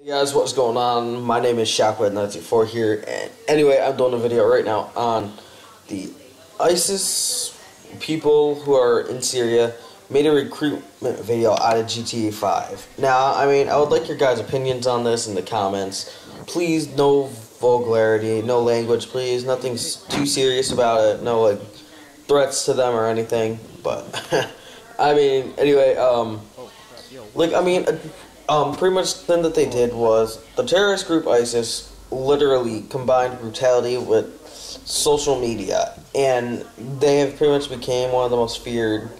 Guys, what's going on? My name is Shockwave94 here, and anyway, I'm doing a video right now on the ISIS people who are in Syria made a recruitment video out of GTA 5. Now, I would like your guys' opinions on this in the comments. Please, no vulgarity, no language, please. Nothing too serious about it. No, like, threats to them or anything. But, anyway, pretty much the thing that they did was the terrorist group ISIS literally combined brutality with social media, and they have pretty much became one of the most feared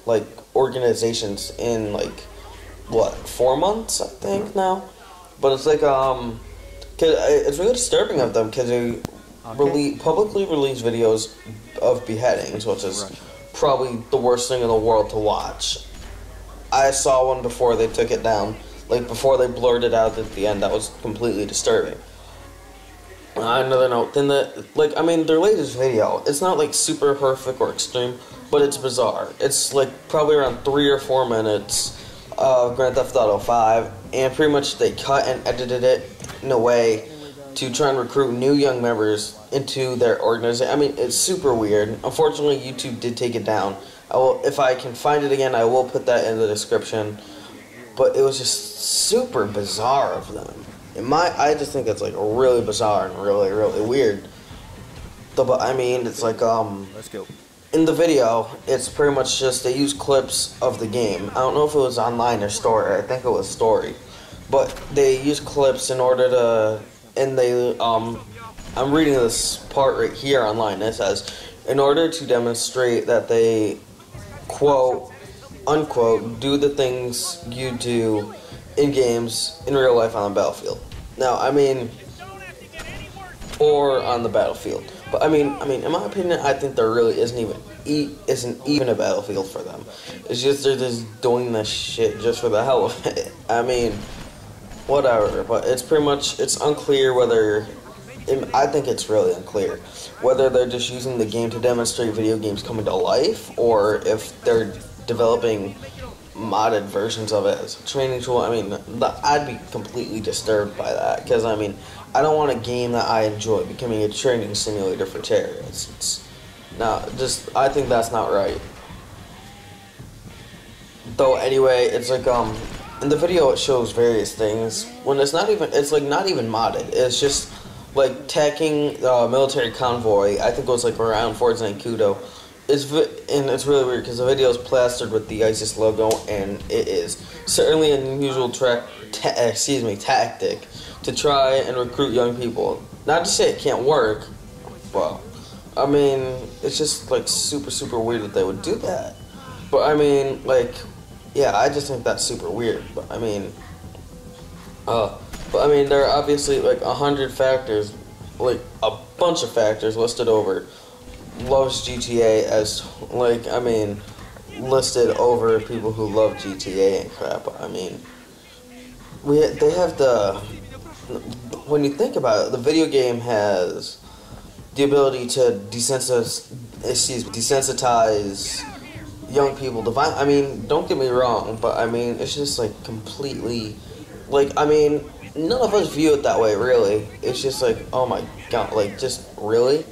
organizations in 4 months I think now. But it's cause it's really disturbing of them because they publicly release videos of beheadings, which is probably the worst thing in the world to watch. I saw one before they took it down. Before they blurred it out at the end, that was completely disturbing. Another note, then their latest video, it's not super perfect or extreme, but it's bizarre. It's probably around 3 or 4 minutes of Grand Theft Auto 5, and pretty much they cut and edited it in a way to try and recruit new young members into their organization. It's super weird. Unfortunately, YouTube did take it down. If I can find it again, I will put that in the description. But it was just super bizarre of them. I just think it's really bizarre and really, really weird. But it's let's go. In the video, it's pretty much just they use clips of the game. I don't know if it was online or story. I think it was story. But they use clips in order to, and they I'm reading this part right here online. It says, in order to demonstrate that they quote unquote do the things you do in games in real life on the battlefield. Now, or on the battlefield. But in my opinion, I think there really isn't even a battlefield for them. It's just they're just doing this shit just for the hell of it. Whatever. But it's pretty much, it's unclear whether, I think it's really unclear whether they're just using the game to demonstrate video games coming to life, or if they're developing modded versions of it as a training tool. I'd be completely disturbed by that, because I don't want a game that I enjoy becoming a training simulator for terrorists. I think that's not right. Though anyway, it's in the video it shows various things when it's not even modded. It's just tacking military convoy. I think it was around Fort Zancudo. And it's really weird because the video is plastered with the ISIS logo, and it is certainly an unusual tactic to try and recruit young people. Not to say it can't work, well, it's just super weird that they would do that. But yeah, I just think that's super weird. But there are obviously 100 factors, a bunch of factors listed over. Loves GTA as listed over people who love GTA and crap. They have when you think about it, the video game has the ability to desensitize young people to violence. Don't get me wrong, but it's just completely none of us view it that way, really. It's just oh my god, just really,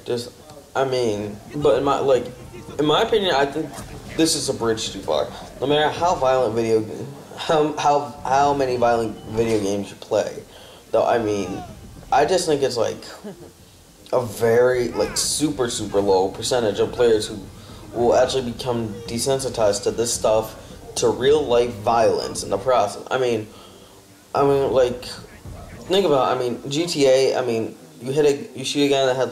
just. But in my opinion, I think this is a bridge too far. No matter how violent how many violent video games you play, though, I just think it's a very super low percentage of players who will actually become desensitized to this stuff, to real life violence in the process. Think about GTA. You shoot a guy that had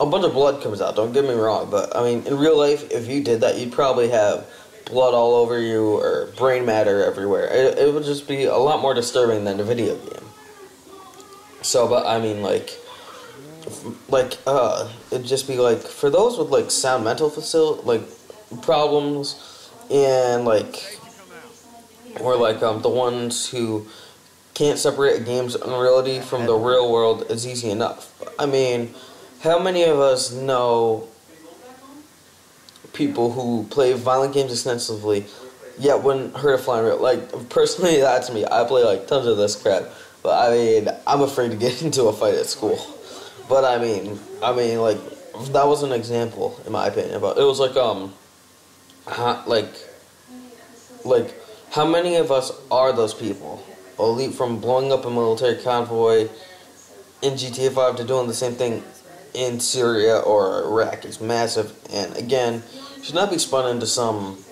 a bunch of blood comes out, don't get me wrong, but in real life, if you did that, you'd probably have blood all over you or brain matter everywhere. It would just be a lot more disturbing than a video game. So, but it'd just be for those with sound mental problems, and or the ones who can't separate a game's unreality from the real world, it's easy enough. How many of us know people who play violent games extensively yeah, wouldn't hurt a flying real. Like, personally, that's me. I play, like, tons of this crap. But, I mean, I'm afraid to get into a fight at school. But, I mean, like, that was an example, in my opinion. But it was, like, how many of us are those people? Elite from blowing up a military convoy in GTA 5 to doing the same thing in Syria or Iraq is massive. And, again, should not be spun into some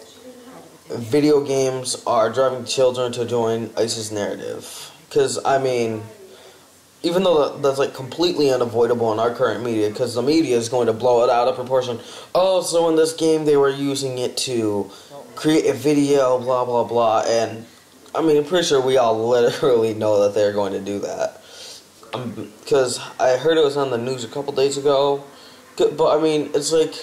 video games are driving children to join ISIS narrative. Because, I mean, even though that's like completely unavoidable in our current media, because the media is going to blow it out of proportion. Oh, so in this game they were using it to create a video, blah, blah, blah. And, I mean, I'm pretty sure we all literally know that they're going to do that. Because I heard it was on the news a couple days ago. But, I mean, it's like,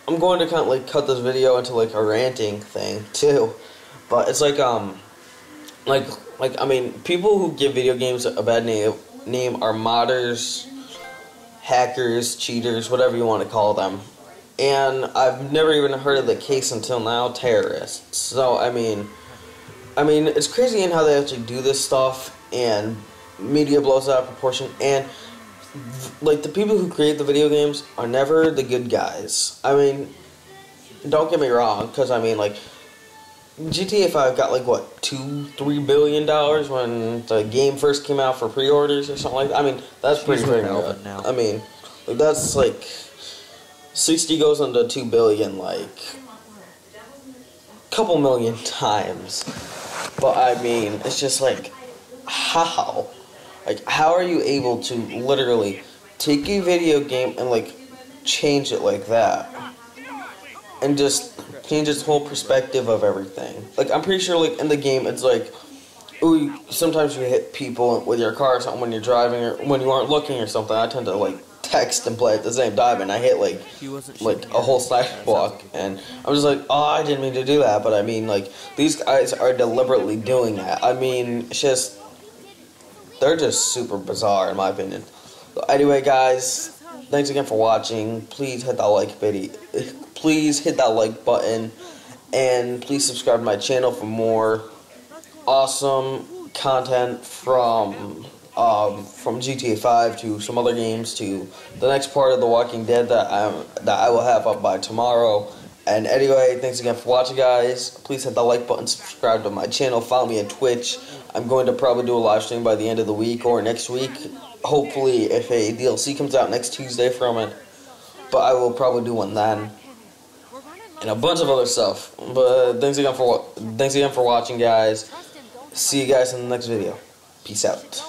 I'm going to kind of like cut this video into like a ranting thing too, but it's like I mean, people who give video games a bad name are modders, hackers, cheaters, whatever you want to call them, and I've never even heard of the case until now, terrorists. So I mean, it's crazy in how they actually do this stuff, and media blows out of proportion, and like, the people who create the video games are never the good guys. I mean, don't get me wrong, because, I mean, like, GTA 5 got, like, what, $2-3 billion when the game first came out for pre-orders or something like that? I mean, that's pretty good. I mean, that's, like, 60 goes into 2 billion, like, a couple million times. But, I mean, it's just, like, how? Like, how are you able to literally take a video game and, like, change it like that? And just change its whole perspective of everything. Like, I'm pretty sure, like, in the game, it's like, ooh, sometimes you hit people with your car or something when you're driving or when you aren't looking or something. I tend to, like, text and play at the same time, and I hit, like a whole sidewalk. And I'm just like, oh, I didn't mean to do that. But, I mean, like, these guys are deliberately doing that. I mean, it's just, they're just super bizarre, in my opinion. So anyway, guys, thanks again for watching. Please hit that like video. Please hit that like button, and please subscribe to my channel for more awesome content from GTA 5 to some other games to the next part of The Walking Dead that I will have up by tomorrow. And anyway, thanks again for watching, guys. Please hit that like button, subscribe to my channel, follow me on Twitch. I'm going to probably do a live stream by the end of the week or next week. Hopefully, if a DLC comes out next Tuesday from it. But I will probably do one then. And a bunch of other stuff. But thanks again for watching, guys. See you guys in the next video. Peace out.